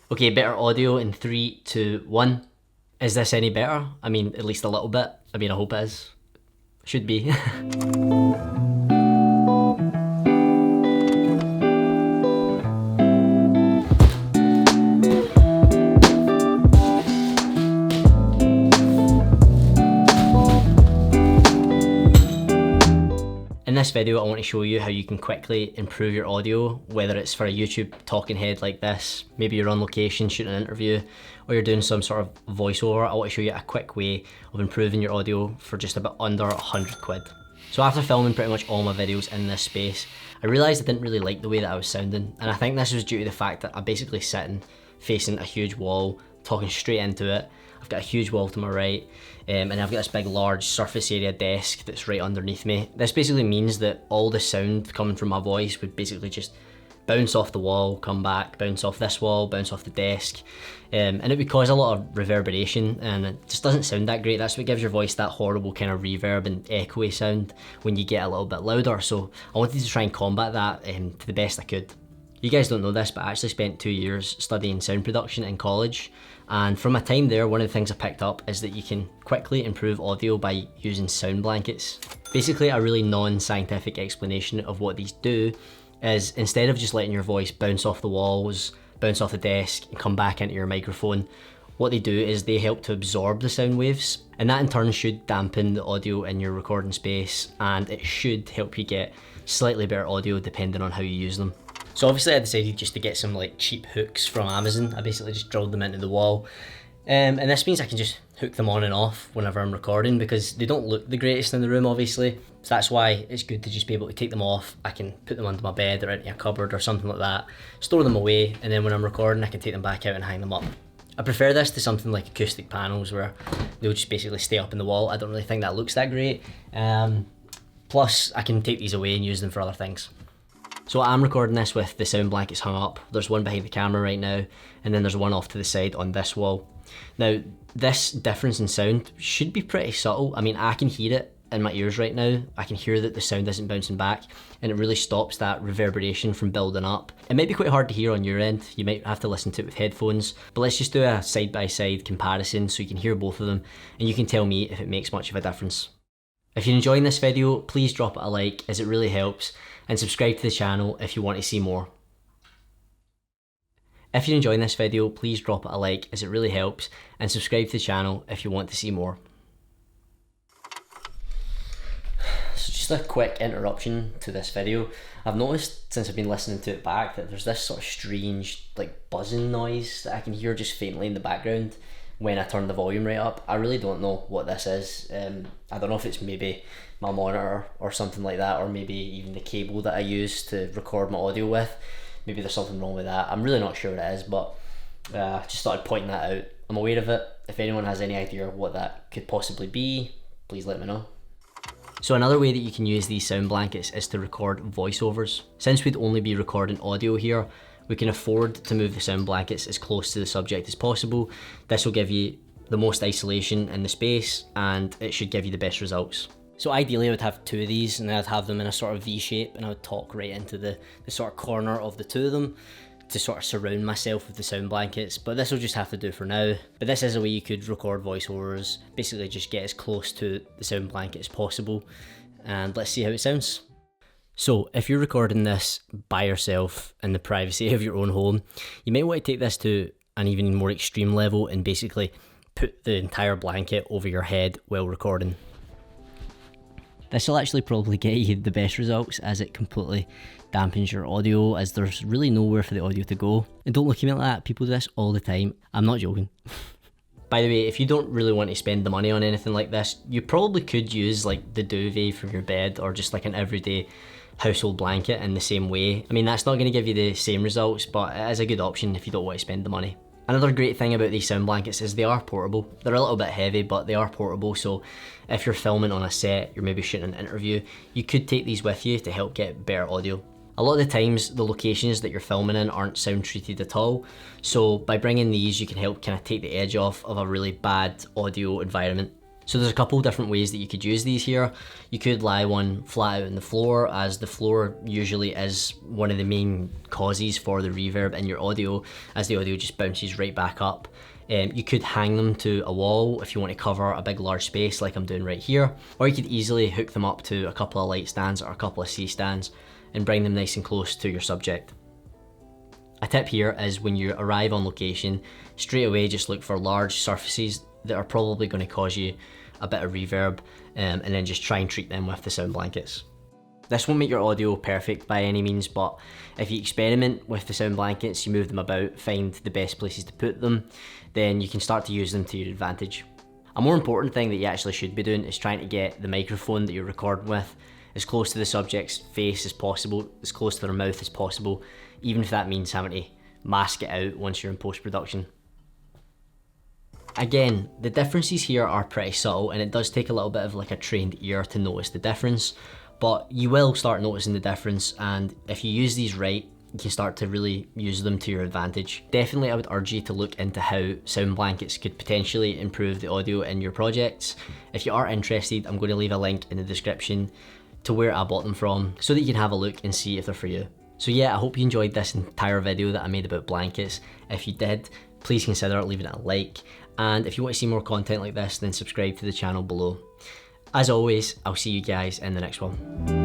Okay, better audio in 3, 2, 1. Is this any better? I mean, at least a little bit. I mean, I hope it is. Should be. In this video, I want to show you how you can quickly improve your audio, whether it's for a YouTube talking head like this, maybe you're on location shooting an interview, or you're doing some sort of voiceover. I want to show you a quick way of improving your audio for just about under 100 quid. So after filming pretty much all my videos in this space, I realised I didn't really like the way that I was sounding, and I think this was due to the fact that I'm basically sitting facing a huge wall, talking straight into it. I've got a huge wall to my right, and I've got this big large surface area desk that's right underneath me. This basically means that all the sound coming from my voice would basically just bounce off the wall, come back, bounce off this wall, bounce off the desk, and it would cause a lot of reverberation, and it just doesn't sound that great. That's what gives your voice that horrible kind of reverb and echoey sound when you get a little bit louder. So I wanted to try and combat that to the best I could. You guys don't know this, but I actually spent 2 years studying sound production in college, and from my time there, one of the things I picked up is that you can quickly improve audio by using sound blankets. Basically, a really non-scientific explanation of what these do is, instead of just letting your voice bounce off the walls, bounce off the desk, and come back into your microphone, what they do is they help to absorb the sound waves, and that in turn should dampen the audio in your recording space, and it should help you get slightly better audio depending on how you use them. So obviously I decided just to get some like cheap hooks from Amazon. I basically just drilled them into the wall. And this means I can just hook them on and off whenever I'm recording, because they don't look the greatest in the room, obviously. So that's why it's good to just be able to take them off. I can put them under my bed or into a cupboard or something like that, store them away, and then when I'm recording I can take them back out and hang them up. I prefer this to something like acoustic panels where they'll just basically stay up in the wall. I don't really think that looks that great. Plus I can take these away and use them for other things. So I'm recording this with the sound blankets hung up. There's one behind the camera right now, and then there's one off to the side on this wall. Now, this difference in sound should be pretty subtle. I mean, I can hear it in my ears right now. I can hear that the sound isn't bouncing back, and it really stops that reverberation from building up. It might be quite hard to hear on your end. You might have to listen to it with headphones, but let's just do a side-by-side comparison so you can hear both of them, and you can tell me if it makes much of a difference. If you're enjoying this video, please drop it a like, as it really helps, and subscribe to the channel if you want to see more. If you're enjoying this video, please drop it a like, as it really helps, and subscribe to the channel if you want to see more. So just a quick interruption to this video. I've noticed since I've been listening to it back that there's this sort of strange like buzzing noise that I can hear just faintly in the background when I turn the volume right up. I really don't know what this is. I don't know if it's maybe my monitor or something like that, or maybe even the cable that I use to record my audio with. Maybe there's something wrong with that. I'm really not sure what it is, but just thought I'd point that out. I'm aware of it. If anyone has any idea what that could possibly be, please let me know. So another way that you can use these sound blankets is to record voiceovers. Since we'd only be recording audio here, we can afford to move the sound blankets as close to the subject as possible. This will give you the most isolation in the space, and it should give you the best results. So ideally I would have 2 of these, and then I'd have them in a sort of V shape, and I would talk right into the sort of corner of the 2 of them to sort of surround myself with the sound blankets, but this will just have to do for now. But this is a way you could record voiceovers, basically just get as close to the sound blanket as possible, and let's see how it sounds. So if you're recording this by yourself in the privacy of your own home, you might want to take this to an even more extreme level and basically put the entire blanket over your head while recording. This will actually probably get you the best results, as it completely dampens your audio, as there's really nowhere for the audio to go. And don't look at me like that, people do this all the time. I'm not joking. By the way, if you don't really want to spend the money on anything like this, you probably could use like the duvet from your bed, or just like an everyday household blanket in the same way. I mean, that's not going to give you the same results, but it is a good option if you don't want to spend the money. Another great thing about these sound blankets is they are portable. They're a little bit heavy, but they are portable, so if you're filming on a set, you're maybe shooting an interview, you could take these with you to help get better audio. A lot of the times, the locations that you're filming in aren't sound treated at all, so by bringing these, you can help kind of take the edge off of a really bad audio environment. So there's a couple different ways that you could use these here. You could lie one flat out on the floor, as the floor usually is one of the main causes for the reverb in your audio, as the audio just bounces right back up. You could hang them to a wall if you want to cover a big large space like I'm doing right here, or you could easily hook them up to a couple of light stands or a couple of C stands and bring them nice and close to your subject. A tip here is when you arrive on location, straight away just look for large surfaces that are probably going to cause you a bit of reverb, and then just try and treat them with the sound blankets. This won't make your audio perfect by any means, but if you experiment with the sound blankets, you move them about, find the best places to put them, then you can start to use them to your advantage. A more important thing that you actually should be doing is trying to get the microphone that you're recording with as close to the subject's face as possible, as close to their mouth as possible, even if that means having to mask it out once you're in post-production. Again, the differences here are pretty subtle, and it does take a little bit of like a trained ear to notice the difference, but you will start noticing the difference, and if you use these right, you can start to really use them to your advantage. Definitely I would urge you to look into how sound blankets could potentially improve the audio in your projects. If you are interested, I'm going to leave a link in the description to where I bought them from so that you can have a look and see if they're for you. So yeah, I hope you enjoyed this entire video that I made about blankets. If you did, please consider leaving it a like, and if you want to see more content like this, then subscribe to the channel below. As always, I'll see you guys in the next one.